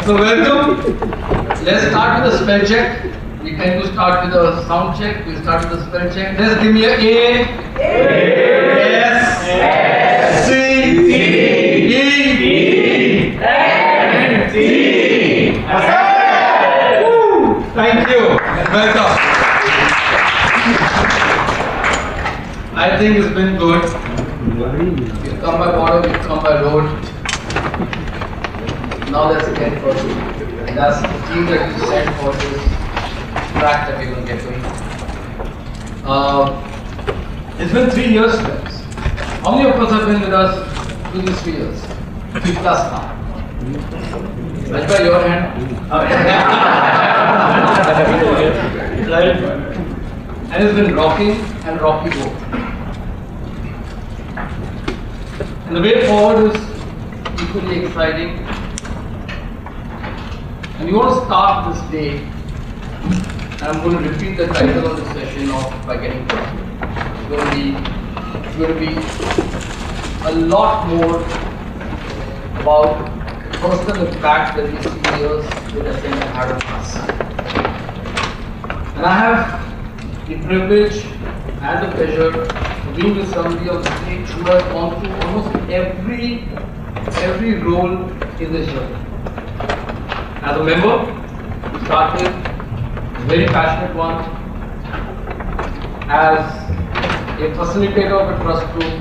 So welcome. Let's start with a spell check. We tend to start with a sound check. We start with a spell check. Let's give me a S, C, E, N, T. Thank you. Welcome. I think it's been good. We've come by water, we've come by road. Now let's get for it. And that's the team that you sent for this track that we're going to get going. It's been 3 years, friends. How many of us have been with us through these 3 years? 3 plus now. Right by your hand. Right. And it's been rocking and rocky both. And the way forward is equally exciting. And we want to start this day, and I'm going to repeat the title of the session off by getting personal. It's going to be a lot more about personal impact that these 3 years with Ascent had on us. And I have the privilege and the pleasure of being with somebody on the stage who has gone through almost every role in this journey. As a member, to start with, a very passionate one. As a facilitator of a trust group,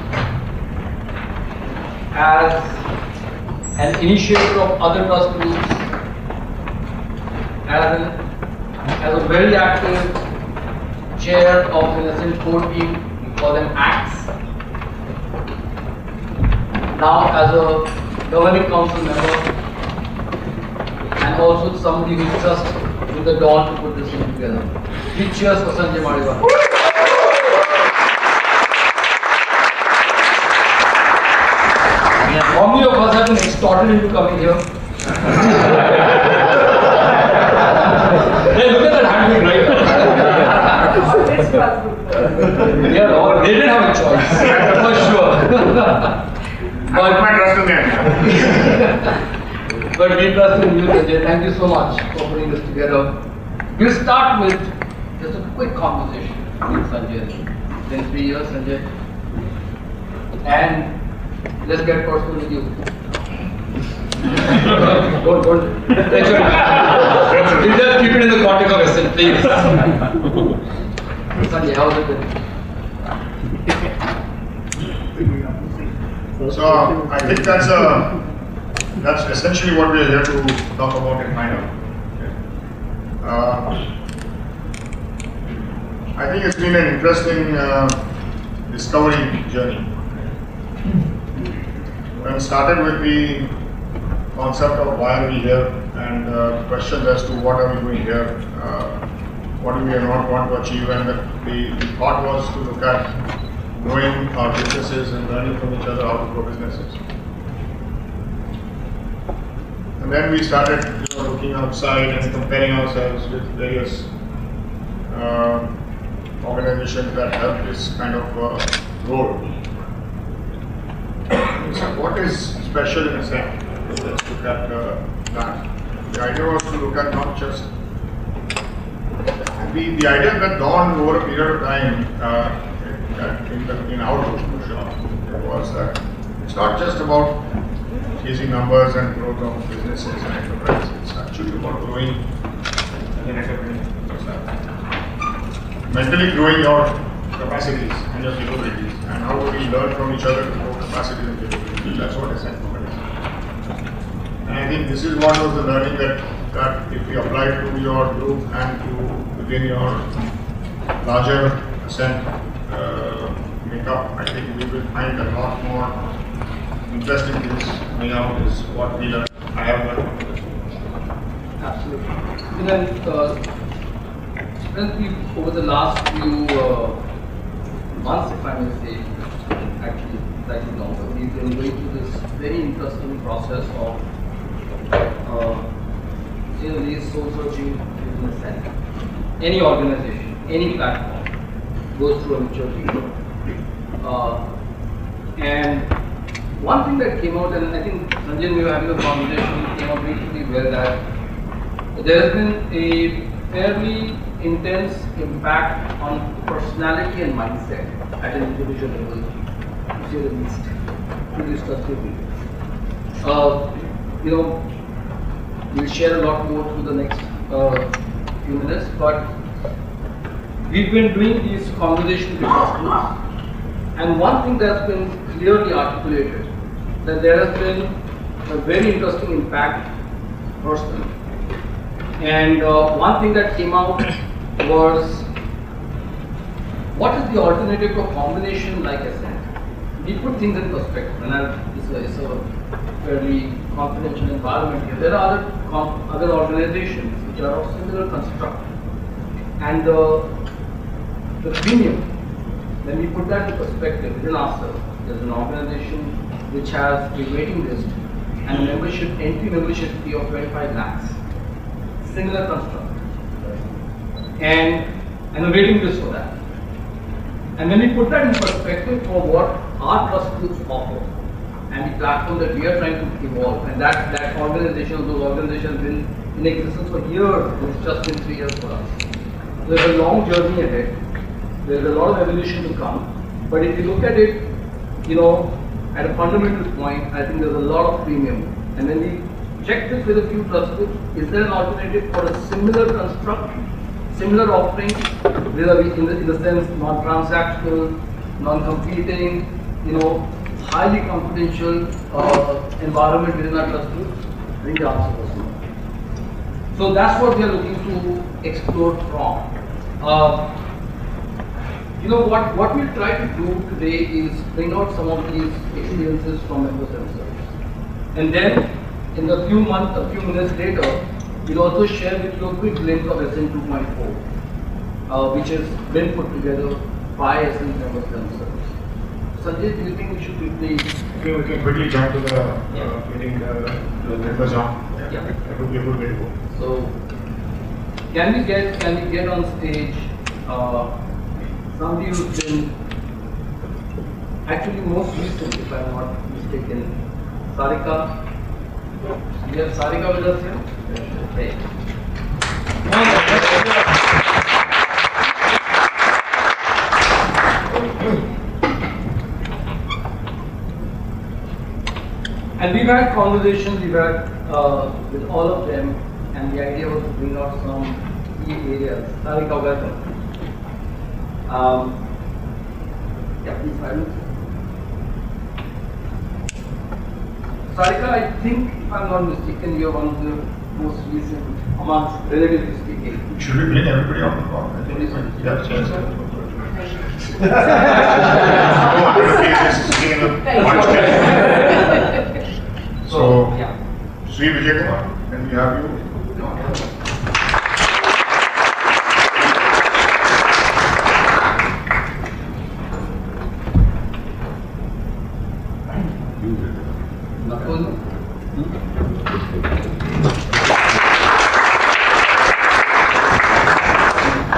as an initiator of other trust groups, as a very active chair of an Ascent core team, we call them ACTS. Now as a governing council member, and also somebody who just took the dawn to put this thing together. Big cheers for Sanjay Madiwala. How many of us have been extorted into coming here? Hey, look at that hand being right. They didn't have a choice, for sure. I put my trust in them. But we trust in you, Sanjay. Thank you so much for putting this together. We'll start with just a quick conversation with Sanjay. It's been 3 years, Sanjay. And let's get personal with you. Don't. We'll just keep it in the context of Ascent, please. Sanjay, how's it been? So I think that's essentially what we are here to talk about in minor. I think it's been an interesting discovery journey. When started with the concept of why are we here and questions as to what are we doing here, what do we not want to achieve, and the thought was to look at knowing our businesses and learning from each other how to grow businesses. And then we started looking outside and comparing ourselves with various organizations that have this kind of role. So what is special in Ascent? Let's look at that. The idea was to look at not just the idea that dawned over a period of time in our shop was that it's not just about chasing numbers and growth of businesses and enterprises. It's actually about growing as an entrepreneur. Mentally growing your capacities and your capabilities, and how do we learn from each other to grow capacities and capabilities. That's what Ascent is. And I think this is what was the learning that if we apply to your group and to within your larger Ascent makeup, I think we will find a lot more interesting things coming out is what we learn. I have learned from this. Absolutely. And then, over the last few months, if I may say, actually slightly longer, we've been going through this very interesting process of really soul searching in a sense. Any organization, any platform goes through a maturity. And one thing that came out, and I think Sanjay, we were having a conversation, came out recently where that there has been a fairly intense impact on personality and mindset at an individual level, to say the least, to these trusted people. We'll share a lot more through the next few minutes, but we've been doing these conversations with customers, and one thing that's been clearly articulated, that there has been a very interesting impact personally. And one thing that came out was, what is the alternative to a combination like Ascent? We put things in perspective, and it's a fairly confidential environment here. There are other organizations which are of similar construct, and the premium, when we put that in perspective within ourselves, there's an organization which has a waiting list and a entry membership fee of 25 lakhs. Similar construct. And a waiting list for that. And when we put that in perspective for what our trust groups offer and the platform that we are trying to evolve, and that organization, those organizations have been in existence for years, it's just been 3 years for us. So there's a long journey ahead. There's a lot of evolution to come. But if you look at it, at a fundamental point, I think there's a lot of premium. And when we check this with a few trust groups, is there an alternative for a similar construct, similar offering, in the sense non-transactional, non-competing, highly confidential environment within our trust groups? I think the answer was no. So that's what we are looking to explore from. What we'll try to do today is bring out some of these experiences from members themselves. And then, in a few minutes later, we'll also share with you a quick glimpse of SN 2.4, which has been put together by SN members themselves. Sanjay, do you think we should quickly... We can quickly jump to the meeting, the members on. Yeah. That would be a good way to go. So, can we get on stage somebody who's been actually most recent, if I'm not mistaken, Sarika? We have Sarika with us here? Okay. And we've had conversations, with all of them, and the idea was to bring out some key areas. Sarika, welcome. Yeah, please silence. Sarika, I think, if I'm not mistaken, you're one of the most recent amongst, relatively speaking. Should we bring everybody on the call? Yeah, sure. So, Sri Vijay Kumar, can we have you?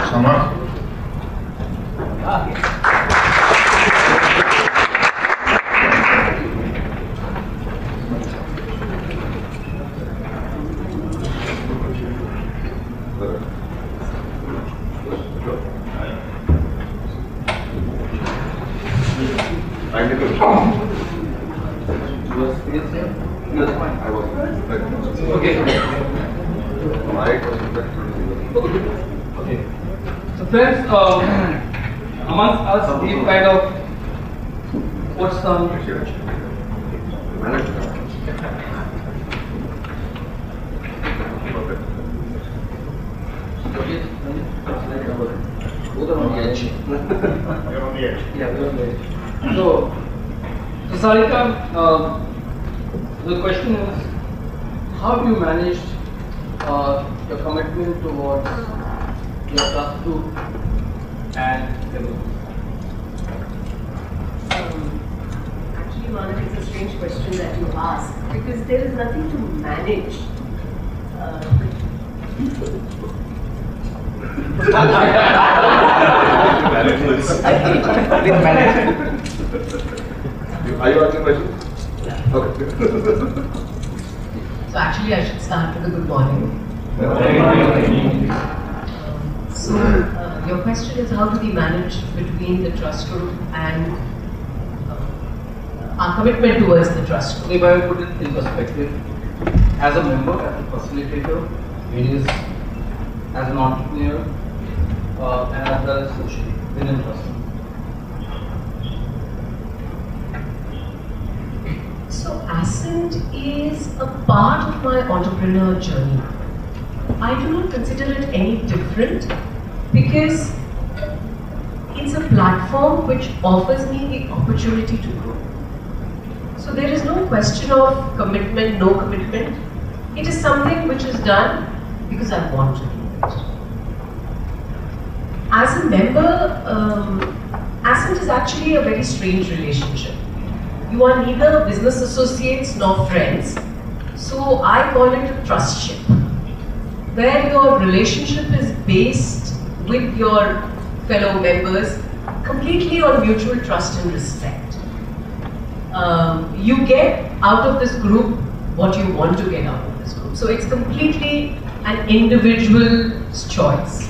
Samar? So friends, amongst us, we've kind of put some both are on the edge. You're on the edge. Yeah, we're on the edge. So Sarika, the question is, how do you manage your commitment towards your trust group and the group? Actually, Manav, it's a strange question that you ask because there is nothing to manage. Are you asking questions? Okay. So actually I should start with a good morning. Your question is how do we manage between the trust group and our commitment towards the trust group? If I put it in perspective, as a member, as a facilitator, various as an entrepreneur, and as well as socially within trust. So Ascent is a part of my entrepreneur journey. I do not consider it any different because it's a platform which offers me the opportunity to grow. So there is no question of commitment, no commitment. It is something which is done because I want to do it. As a member, Ascent is actually a very strange relationship. You are neither business associates nor friends. So I call it a trustship, where your relationship is based with your fellow members completely on mutual trust and respect. You get out of this group what you want to get out of this group. So it's completely an individual's choice.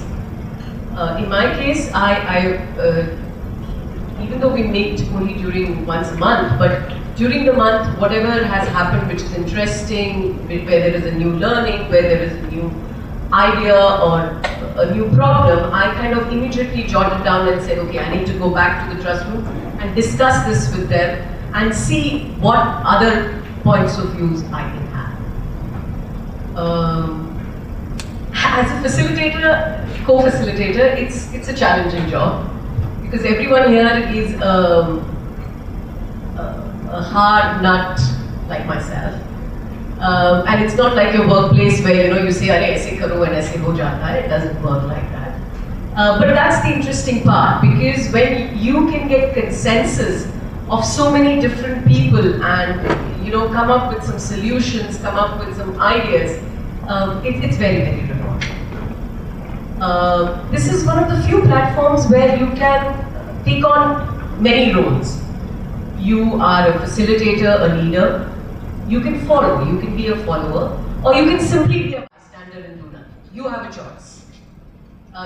In my case, even though we meet only during once a month, but during the month, whatever has happened which is interesting, where there is a new learning, where there is a new idea or a new problem, I kind of immediately jotted down and said, okay, I need to go back to the trust group and discuss this with them and see what other points of views I can have. As a facilitator, co-facilitator, it's a challenging job because everyone here is a hard nut like myself. And it's not like your workplace where you say, "Arey aise karo and aise ho jata hai." It doesn't work like that. But that's the interesting part because when you can get consensus of so many different people and come up with some solutions, come up with some ideas, it's very, very rewarding. This is one of the few platforms where you can take on many roles. You are a facilitator, a leader. You can follow, you can be a follower, or you can simply be a bystander and do nothing. You have a choice.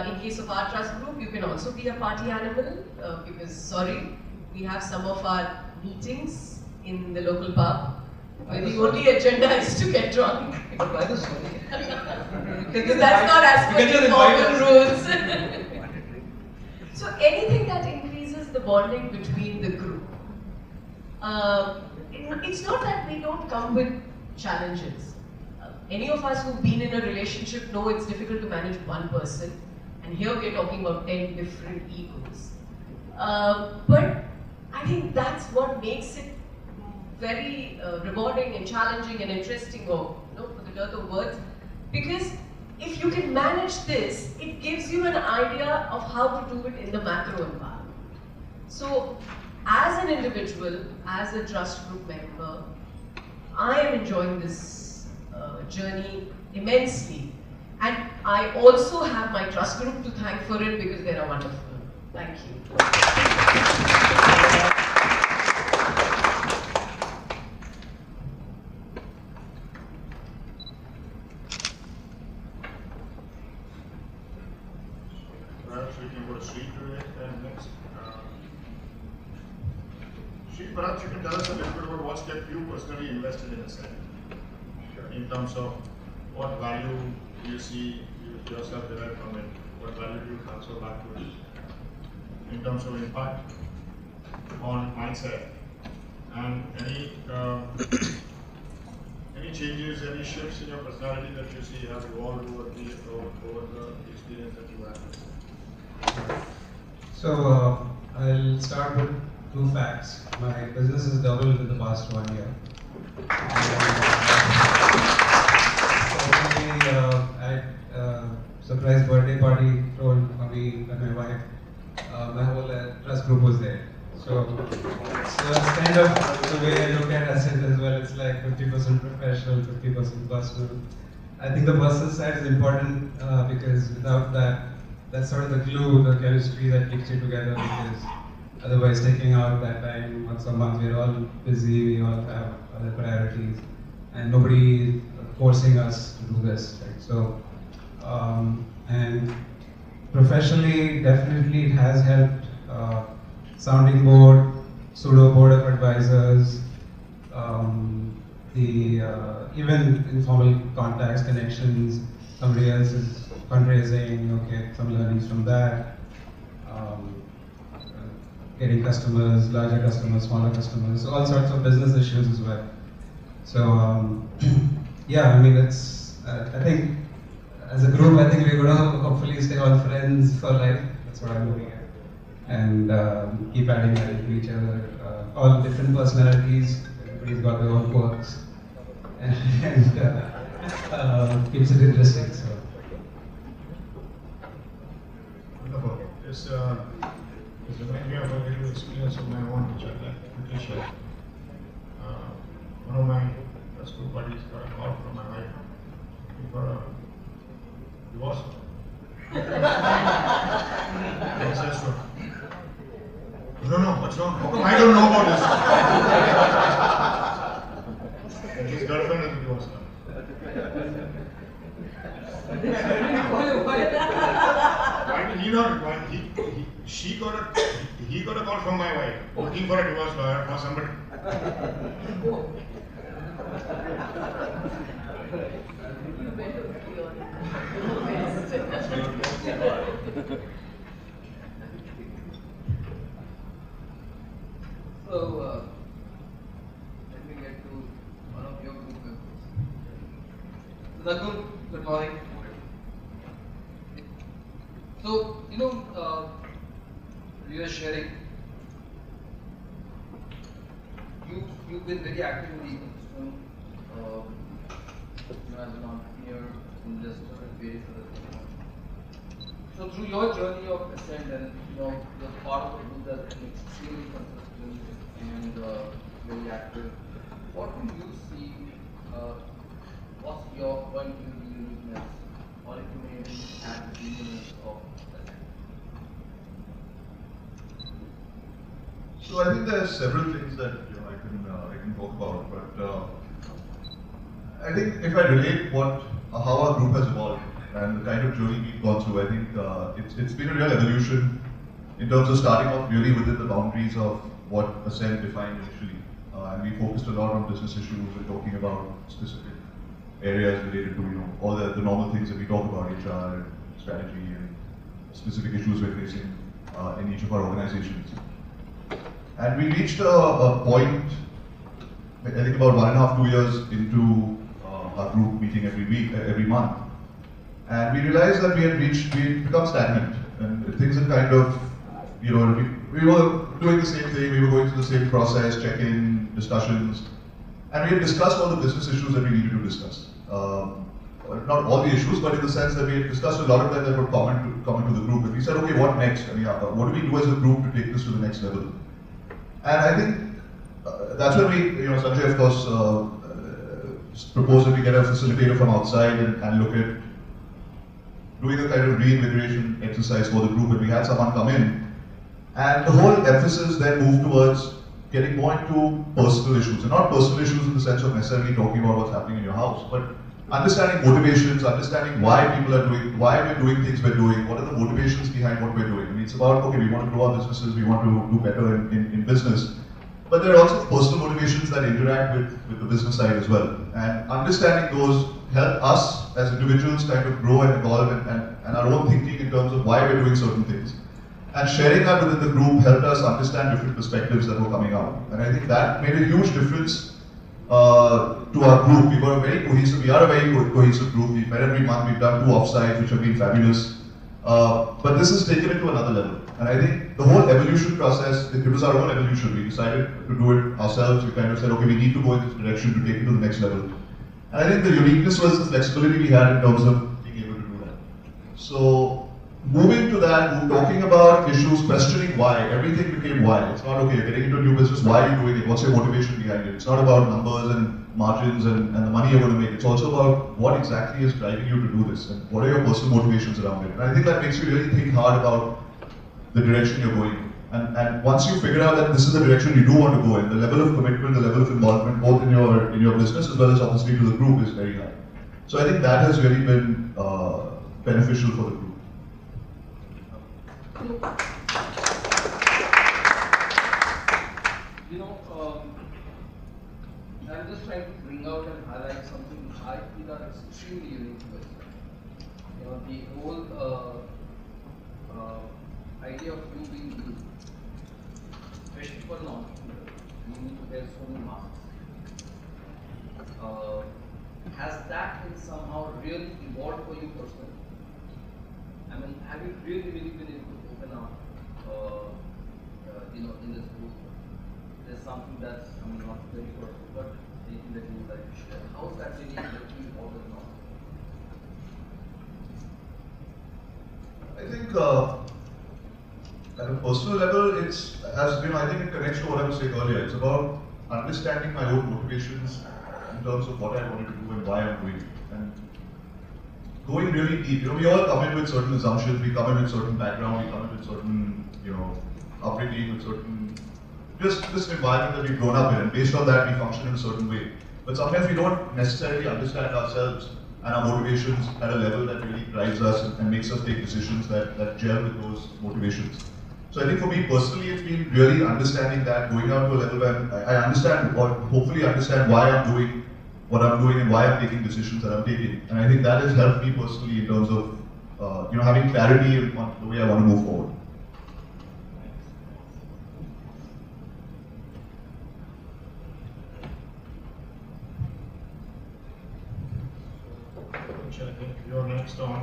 In case of our trust group, you can also be a party animal because, sorry, we have some of our meetings in the local pub where the only agenda is to get drunk. But why the sorry? Because that's not as per the formal rules. So anything that increases the bonding between the group. It's not that we don't come with challenges. Any of us who've been in a relationship know it's difficult to manage one person, and here we're talking about 10 different egos. But I think that's what makes it very rewarding and challenging and interesting, or for the dearth of words, because if you can manage this, it gives you an idea of how to do it in the macro environment. So, as an individual, as a trust group member, I am enjoying this journey immensely. And I also have my trust group to thank for it because they are wonderful. Thank you. Perhaps we can go to Sri next. Sri, perhaps you can tell us a little bit about what's kept you personally invested in Ascent. Sure. In terms of what value do you see yourself derive from it? What value do you transfer back to it? In terms of impact on mindset and any changes, any shifts in your personality that you see have evolved over the experience that you had? So I'll start with 2 facts. My business has doubled in the past 1 year. Secondly, I had a surprise birthday party thrown for me by my wife. My whole trust group was there. So it's kind of the way I look at Ascent as well. It's like 50% professional, 50% personal. I think the personal side is important because without that, that's sort of the glue, the chemistry that keeps you together. Because otherwise taking out that time once a month. We're all busy, we all have other priorities, and nobody forcing us to do this. Right? So, and professionally, definitely it has helped. Sounding board, pseudo board of advisors, even informal contacts, connections. Somebody else is fundraising, okay, some learnings from that. Getting customers, larger customers, smaller customers, all sorts of business issues as well. So yeah, I mean, it's. I think as a group, I think we're going to hopefully stay all friends for life. That's what I'm looking at, and keep adding value to each other. All different personalities. Everybody's got their own quirks, and keeps it interesting. So. Wonderful. This reminds me of a little experience of my own, which I'd like to quickly share. One of my school buddies got a call from my wife for a divorce. Yes, that's true. No, what's wrong? How come I don't know about this? His girlfriend is divorced now. Why did he not? He got a call from my wife looking for a divorce lawyer for somebody. So, let me get to one of your group members. Raghu, good morning. So, we were sharing. You've been very active in the ecosystem, as an entrepreneur, investor, and various other things. So, through your journey of ascent, and you're part of a group that's been extremely consistent and very active. What do you see? What's your point of view, uniqueness, or if you may add the uniqueness of ascent? So I think there are several things that I can talk about, but I think if I relate how our group has evolved and the kind of journey we've gone through, I think it's been a real evolution in terms of starting off really within the boundaries of what Ascent defined initially, and we focused a lot on business issues and talking about specific areas related to all the normal things that we talk about, HR and strategy and specific issues we're facing in each of our organizations. And we reached a point, I think about 1.5 to 2 years into our group meeting every month. And we realized that we had become stagnant, and things had kind of, we were doing the same thing, we were going through the same process, check-in, discussions, and we had discussed all the business issues that we needed to discuss. Not all the issues, but in the sense that we had discussed a lot of them that would come into the group. And we said, okay, what next? I mean, what do we do as a group to take this to the next level? And I think that's when we, Sanjay, of course, proposed that we get a facilitator from outside and look at doing a kind of reinvigoration exercise for the group. And we had someone come in. And the whole emphasis then moved towards getting more into personal issues. And not personal issues in the sense of necessarily talking about what's happening in your house, but understanding motivations, understanding why we're doing things we're doing, what are the motivations behind what we're doing. I mean, it's about, okay, we want to grow our businesses, we want to do better in business. But there are also personal motivations that interact with the business side as well. And understanding those help us as individuals kind of grow and evolve and our own thinking in terms of why we're doing certain things. And sharing that within the group helped us understand different perspectives that were coming out. And I think that made a huge difference to our group. We are a very cohesive group. We've met every month, we've done 2 offsites, which have been fabulous. But this has taken it to another level. And I think the whole evolution process, it was our own evolution. We decided to do it ourselves. We kind of said, okay, we need to go in this direction to take it to the next level. And I think the uniqueness was the flexibility we had in terms of being able to do that. So moving to that, talking about issues, questioning why, everything became why. It's not, okay, getting into a new business, why are you doing it? What's your motivation behind it? It's not about numbers and margins and the money you're going to make. It's also about what exactly is driving you to do this and what are your personal motivations around it. And I think that makes you really think hard about the direction you're going. And once you figure out that this is the direction you do want to go in, the level of commitment, the level of involvement, both in your business as well as obviously to the group, is very high. So I think that has really been beneficial for the group. I'm just trying to bring out and highlight something which I feel are extremely unique to us. The whole idea of you being you, especially for an entrepreneur, you need to wear so many masks. Has that been somehow really evolved for you personally? I mean, have you really been able to open up, in this group? There's something that's, not very personal, but anything that you would like to share. How's that really working out or not? I think at a personal level, it's, as I think it connects to what I was saying earlier. It's about understanding my own motivations in terms of what I wanted to do and why I'm doing it. And going really deep. We all come in with certain assumptions, we come in with certain background, we come in with certain, upbringing, with certain, just this environment that we've grown up in, and based on that we function in a certain way. But sometimes we don't necessarily understand ourselves and our motivations at a level that really drives us and makes us take decisions that gel with those motivations. So I think for me personally, it's been really understanding that, going out to a level where I understand, or hopefully understand why I'm doing what I'm doing and why I'm taking decisions that I'm taking. And I think that has helped me personally in terms of having clarity on the way I want to move forward. I think you're next on.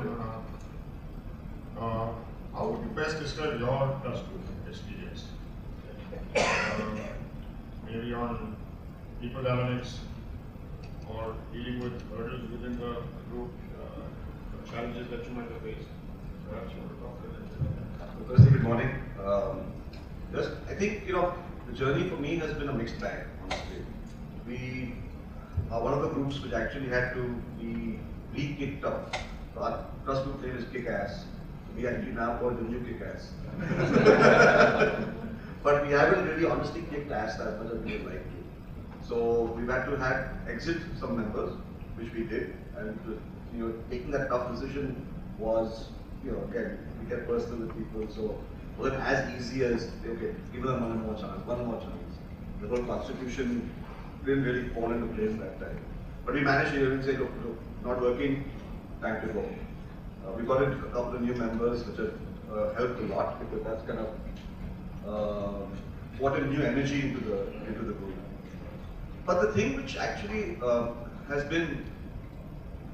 How would you best describe your trust group experience? Maybe on people dynamics, or dealing with hurdles within the group, challenges that you might have faced. Perhaps you want to talk a little bit. Firstly, good morning. I think the journey for me has been a mixed bag. Honestly, we are one of the groups which actually had to be re-kicked off. So our trust group name is Kick-Ass. We actually now call it the new Kick-Ass. But we haven't really honestly kicked ass as much as we would like to. So we've had to exit some members, which we did, and taking that tough decision was, again, we get personal with people, so it wasn't as easy as, okay, give them one more chance. The whole constitution didn't really fall into place that time. But we managed to even say, look, not working, time to go. We got in a couple of new members, which have helped a lot, because that's kind of brought in new energy into the group. But the thing which actually has been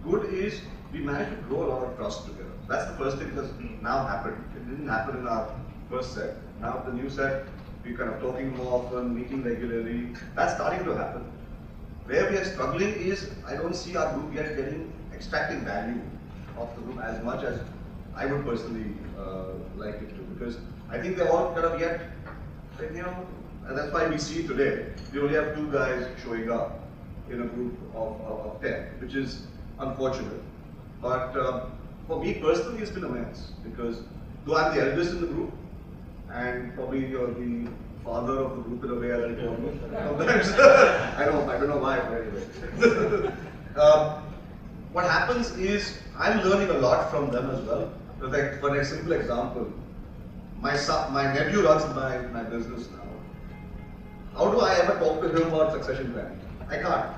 good is we managed to grow a lot of trust together. That's the first thing that's now happened. It didn't happen in our first set. Now the new set, we're kind of talking more often, meeting regularly. That's starting to happen. Where we are struggling is, I don't see our group yet extracting value of the group as much as I would personally like it to, because I think they're all kind of yet, and that's why we see today, we only have 2 guys showing up in a group of 10, which is unfortunate. But for me personally, it's been immense, because though I'm the eldest in the group, and probably you're the father of the group in a way, I don't know why, but anyway. What happens is, I'm learning a lot from them as well. Like, for a simple example, my nephew runs my business now. How do I ever talk to him about succession planning? I can't.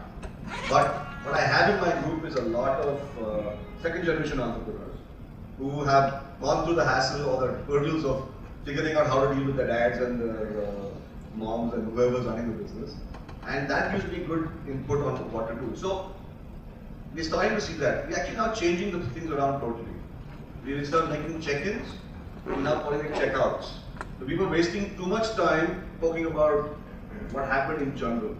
But what I have in my group is a lot of second generation entrepreneurs who have gone through the hassle or the hurdles of figuring out how to deal with their dads and their moms and whoever's running the business. And that gives me good input on what to do. So we're starting to see that. We're actually now changing the things around totally. We start making check-ins, we're now calling it check-outs. So we were wasting too much time talking about what happened in general.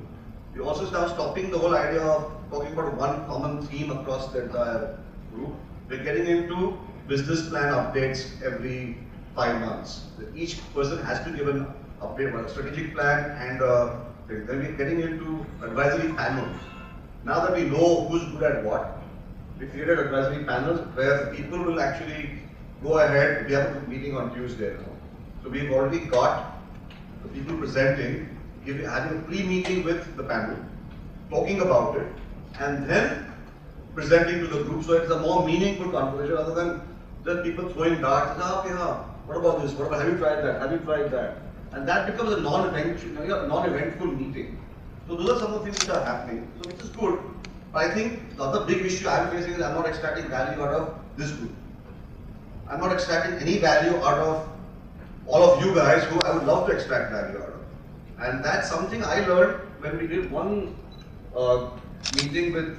We also start stopping the whole idea of talking about one common theme across the entire group. We're getting into business plan updates every 5 months. Each person has to give an update on a strategic plan, and then we're getting into advisory panels. Now that we know who's good at what, we created advisory panels where people will actually go ahead. We have a meeting on Tuesday now. So we've already got the people presenting, having a pre-meeting with the panel, talking about it, and then presenting to the group. So it's a more meaningful conversation rather than just people throwing darts. Okay, what about this? What about, have you tried that? Have you tried that? And that becomes a non-eventful meeting. So those are some of the things which are happening. So which is good. But I think the other big issue I'm facing is I'm not extracting value out of this group. I'm not extracting any value out of all of you guys who I would love to extract value out of. And that's something I learned when we did one meeting with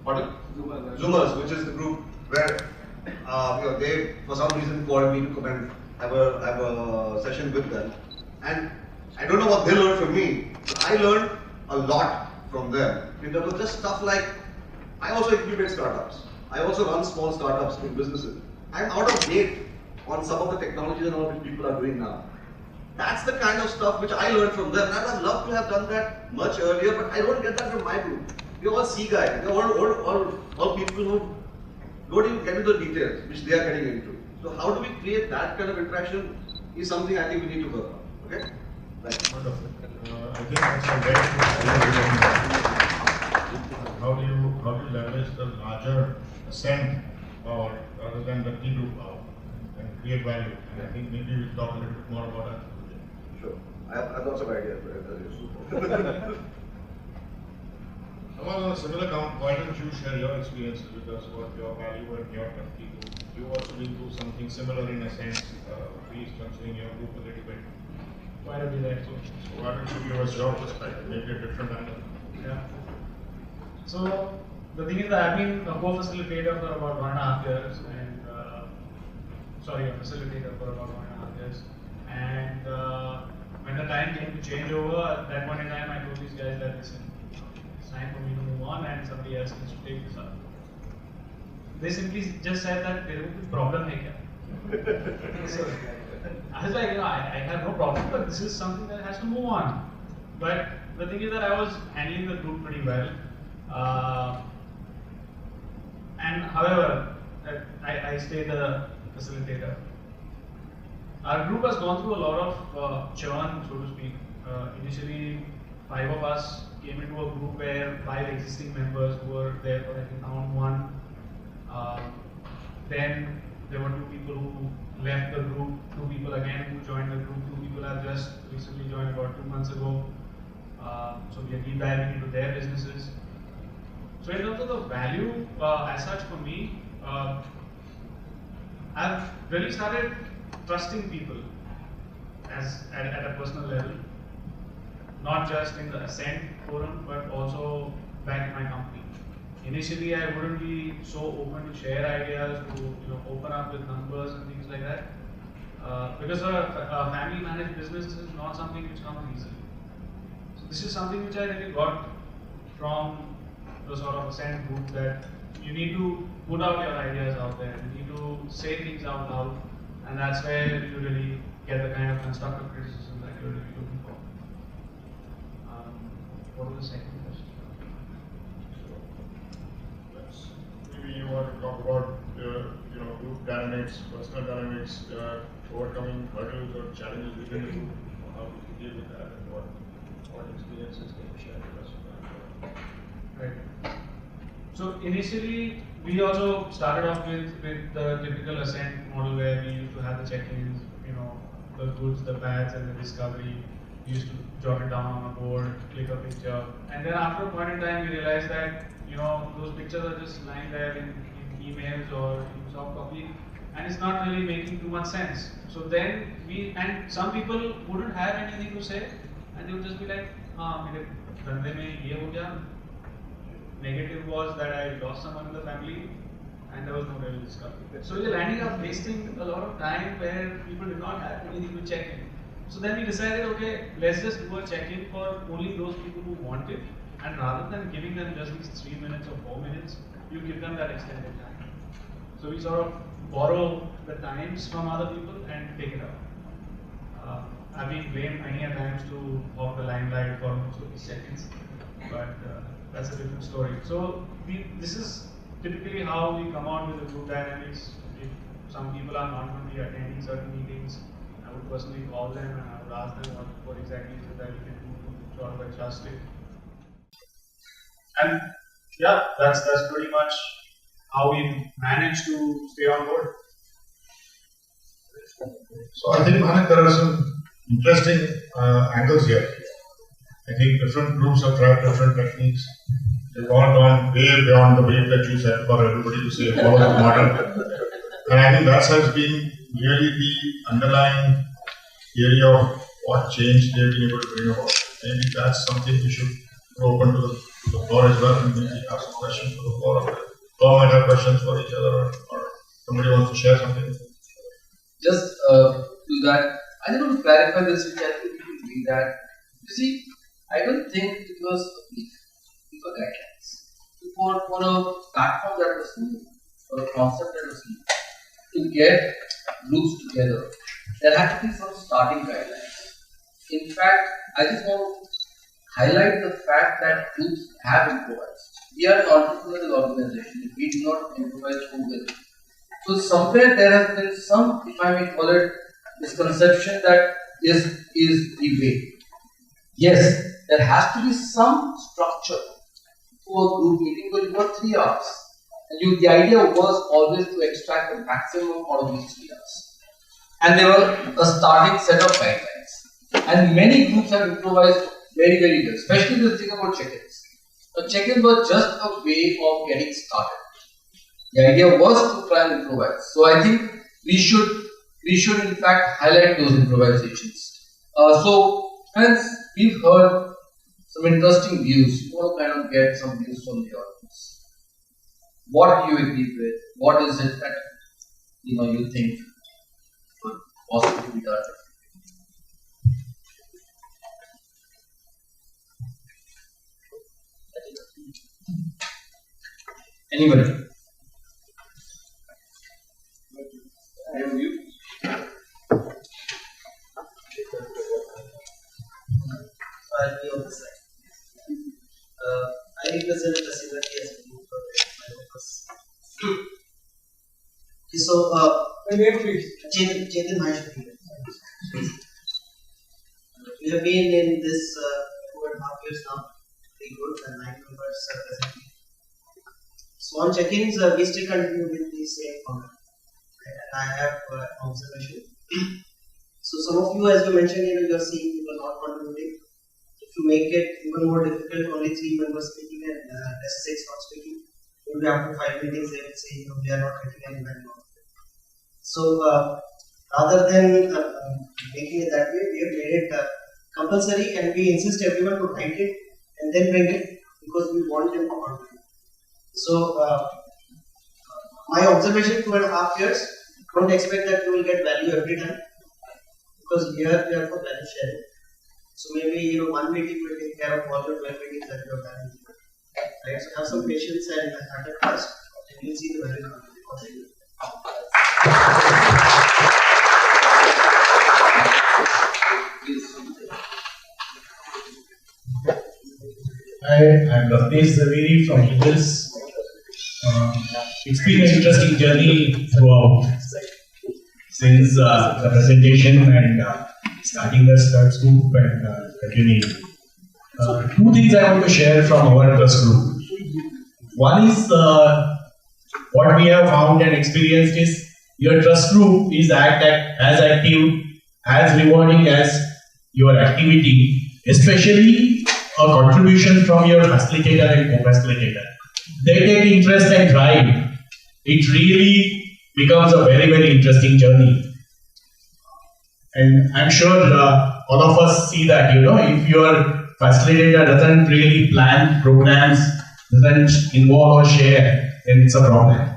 Zoomers, which is the group where they for some reason called me to come and have a session with them. And I don't know what they learned from me, but I learned a lot from them in terms of just stuff like, I also incubate startups. I also run small startups in businesses. I'm out of date on some of the technologies and all which people are doing now. That's the kind of stuff which I learned from them. And I'd love to have done that much earlier, but I don't get that from my group. You're all C guys. You're all people who don't even get into the details which they are getting into. So how do we create that kind of interaction is something I think we need to work on. Okay? Thank you. Wonderful. I think that's a very good idea. How do you leverage the larger Ascent power rather than the T group power and create value? And I think maybe we'll talk a little bit more about that. Sure. I've got some ideas. But Well, on a similar count, why don't you share your experiences with us about your value and your company? You've also been through something similar in a sense, restructuring your group a little bit. Why don't you do that? So why don't you give us your perspective, maybe a different angle? Yeah. So the thing is that I've been a co-facilitator for about 1.5 years, and a facilitator for about 1.5 years. And when the time came to change over, at that point in time, I told these guys that listen, it's time for me to move on, and somebody else needs to take this up. They simply just said that there will be problem here. So I was like, I have no problem, but this is something that has to move on. But the thing is that I was handling the group pretty well. And however, I stayed the facilitator. Our group has gone through a lot of churn, so to speak. Initially, 5 of us came into a group where 5 existing members who were there for round 1. Then there were 2 people who left the group, 2 people again who joined the group, 2 people have just recently joined about 2 months ago. So we are deep diving into their businesses. So in terms of the value, as such for me, I've really started trusting people at a personal level, not just in the Ascent forum, but also back in my company. Initially, I wouldn't be so open to share ideas, to open up with numbers and things like that, because a family managed business is not something which comes easily. So this is something which I really got from the sort of Ascent group, that you need to put out your ideas out there, you need to say things out loud, and that's where you really get the kind of constructive criticism that you're really looking for. What was the second question? Maybe you want to talk about group dynamics, personal dynamics, overcoming hurdles or challenges within the group, how do you deal with that, and what experiences can you share with us? Right. So initially, we also started off with the typical Ascent model where we used to have the check-ins, the goods, the bads, and the discovery. We used to jot it down on a board, click a picture, and then after a point in time, we realized that those pictures are just lying there in emails or in soft copy, and it's not really making too much sense. So then and some people wouldn't have anything to say, and they would just be like, mere dhande mein ye ho gaya. Negative was that I lost someone in the family, and there was no real discovery. So we were ending up wasting a lot of time where people did not have anything to check in. So then we decided, okay, let's just do a check-in for only those people who want it, and rather than giving them just these 3 minutes or 4 minutes, you give them that extended time. So we sort of borrow the times from other people and take it out. I've been blamed many a times to hog the limelight for most of these check-ins, but that's a different story. So this is typically how we come out with the group dynamics. We some people are not going to be attending certain meetings, I would personally call them and I would ask them what exactly is it that we can do to sort of adjust it. And yeah, that's pretty much how we managed to stay on board. So I think, Manik, there are some interesting angles here. I think different groups have tried different techniques. They've all gone way beyond the wave that you said for everybody to say follow the model. And I think that has been really the underlying area of what change they've been able to bring about. Maybe that's something we should throw open to the floor as well, and maybe have some questions for the floor. The floor might have questions for each other, or somebody wants to share something. Just to that, I just want to clarify this, which I think you agree that, you see, I don't think it was a belief, it was guidelines. For a platform that was new, for a concept that was new, to get groups together, there had to be some starting guidelines. In fact, I just want to highlight the fact that groups have improvised. We are an entrepreneurial organization. If we do not improvise, who will? So somewhere there has been some, if I may call it, misconception that is the way. Yes, there has to be some structure to a group meeting because you got 3 hours. And the idea was always to extract the maximum out of these 3 hours. And there were a starting set of guidelines. And many groups have improvised very, very well, especially the thing about check-ins. So check-ins were just a way of getting started. The idea was to try and improvise. So I think we should in fact highlight those improvisations. So friends, we've heard some interesting views. We want to kind of get some views from the audience. What do you agree with? What is it that you think could possibly be done? Anybody? I have you. I'll be on the side. I represent the Sivati as a group for okay, so, Chetan Maheshwari. We have been in this 2.5 years now. Very good, and 9 members presently. Small check-ins, we still continue with the same format. And I have observation. So some of you, as you mentioned, you are seeing people not contributing. If you make it even more difficult, only 3 members speaking and rest 6 not speaking, maybe after 5 meetings they will say, we are not getting any value out of it. So rather than making it that way, we have made it compulsory, and we insist everyone to write it and then bring it because we want them to contribute. So my observation, 2.5 years, don't expect that you will get value every time, because we are here for value sharing. So maybe 1 meeting will take care of all the 12 meetings that you have done. Right? So have some patience and have a trust, and you'll see the value of it. Hi, I'm Ravnesh Zaveri from Eagles. It's been an interesting journey throughout, since the presentation and starting the Struts group and continuing. 2 things I want to share from our trust group. One is what we have found and experienced is your trust group is as active, as rewarding as your activity, especially a contribution from your facilitator and co-facilitator. They take interest and drive. It really becomes a very, very interesting journey. And I'm sure all of us see that, if your facilitator doesn't really plan programs, doesn't involve or share, then it's a problem.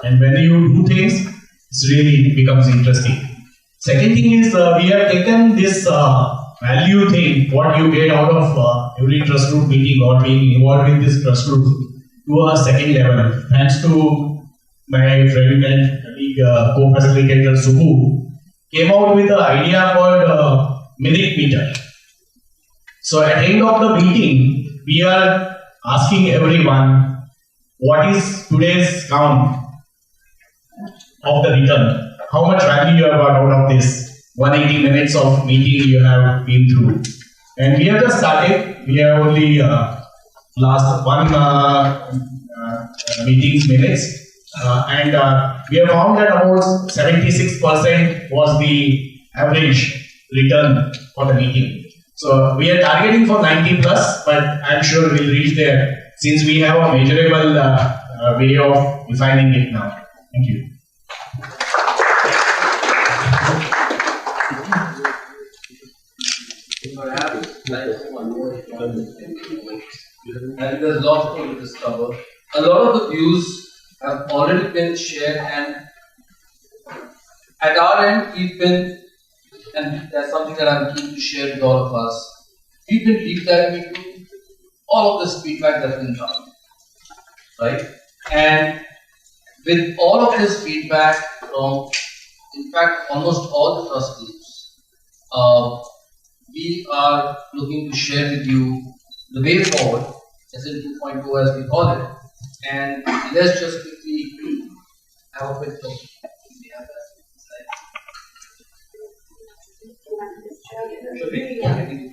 And when you do things, it really becomes interesting. Second thing is, we have taken this value thing, what you get out of every trust group meeting or being involved in this trust group, to a second level. Thanks to my friend and colleague, co-facilitator Subbu, came out with an idea called merit meter. So at the end of the meeting, we are asking everyone, what is today's count? of the return. How much value you have got out of this 180 minutes of meeting you have been through. And we have just started. We have only last one meeting's minutes. And we have found that about 76% was the average return for the meeting. So we are targeting for 90 plus, but I'm sure we'll reach there since we have a measurable way of defining it now. Thank you. Perhaps like one more and there's lots more to discover. A lot of the views have already been shared, and at our end we've been, and that's something that I'm keen to share with all of us, we've been deep diving into all of this feedback that's been done, right? And with all of this feedback from, in fact, almost all the trust groups, we are looking to share with you the way forward, SN 2.0 as we call it. And let's just quickly have a quick look. Should we?